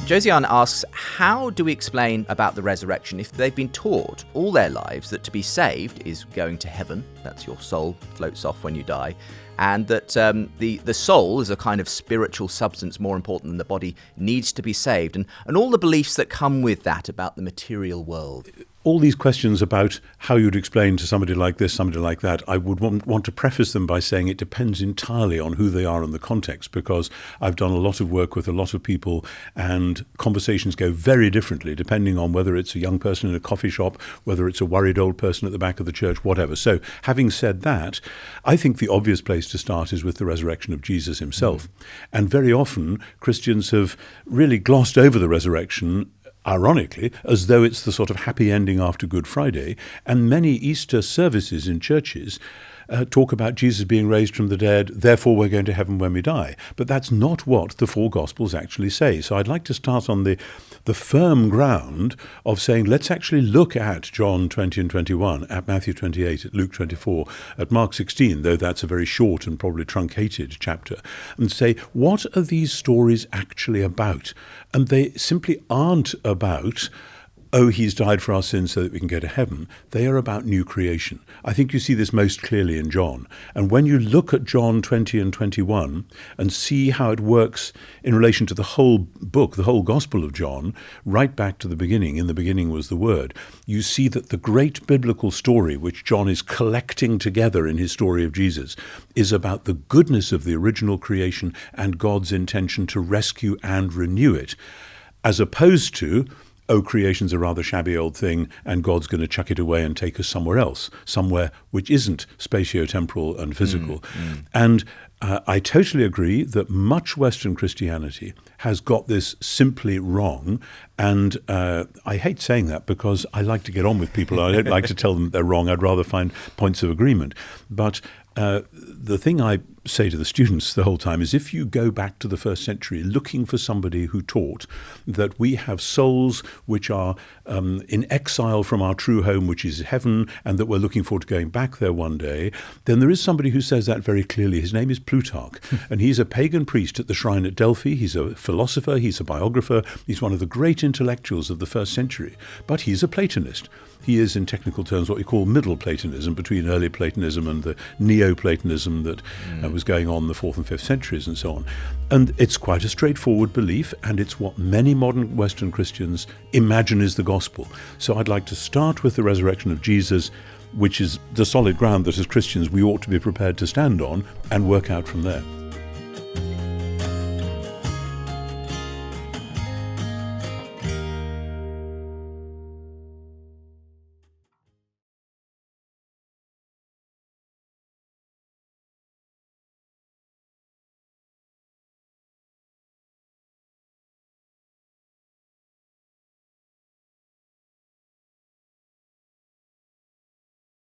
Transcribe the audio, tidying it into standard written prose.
Josiane asks, how do we explain about the resurrection if they've been taught all their lives that to be saved is going to heaven, that's your soul floats off when you die, and that the soul is a kind of spiritual substance more important than the body, needs to be saved, and all the beliefs that come with that about the material world? All these questions about how you'd explain to somebody like this, somebody like that, I would want to preface them by saying it depends entirely on who they are and the context, because I've done a lot of work with a lot of people and conversations go very differently depending on whether it's a young person in a coffee shop, whether it's a worried old person at the back of the church, whatever. So having said that, I think the obvious place to start is with the resurrection of Jesus himself. And very often Christians have really glossed over the resurrection, ironically, as though it's the sort of happy ending after Good Friday. And many Easter services in churches talk about Jesus being raised from the dead, therefore we're going to heaven when we die. But that's not what the four Gospels actually say. So I'd like to start on the firm ground of saying, let's actually look at John 20 and 21, at Matthew 28, at Luke 24, at Mark 16, though that's a very short and probably truncated chapter, and say, what are these stories actually about? And they simply aren't about, oh, he's died for our sins so that we can go to heaven. They are about new creation. I think you see this most clearly in John. And when you look at John 20 and 21 and see how it works in relation to the whole book, the whole Gospel of John, right back to the beginning, in the beginning was the Word, you see that the great biblical story, which John is collecting together in his story of Jesus, is about the goodness of the original creation and God's intention to rescue and renew it, as opposed to, oh, creation's a rather shabby old thing and God's going to chuck it away and take us somewhere else, somewhere which isn't spatio-temporal and physical. And I totally agree that much Western Christianity has got this simply wrong. And I hate saying that because I like to get on with people. I don't like to tell them they're wrong. I'd rather find points of agreement. But the thing I say to the students the whole time is, if you go back to the first century looking for somebody who taught that we have souls which are in exile from our true home, which is heaven, and that we're looking forward to going back there one day, then there is somebody who says that very clearly. His name is Plutarch, and he's a pagan priest at the shrine at Delphi. He's a philosopher, he's a biographer, he's one of the great intellectuals of the first century, but he's a Platonist. He is, in technical terms, what we call Middle Platonism, between early Platonism and the Neoplatonism that was going on in the 4th and 5th centuries and so on. And it's quite a straightforward belief, and it's what many modern Western Christians imagine is the gospel. So I'd like to start with the resurrection of Jesus, which is the solid ground that as Christians we ought to be prepared to stand on, and work out from there.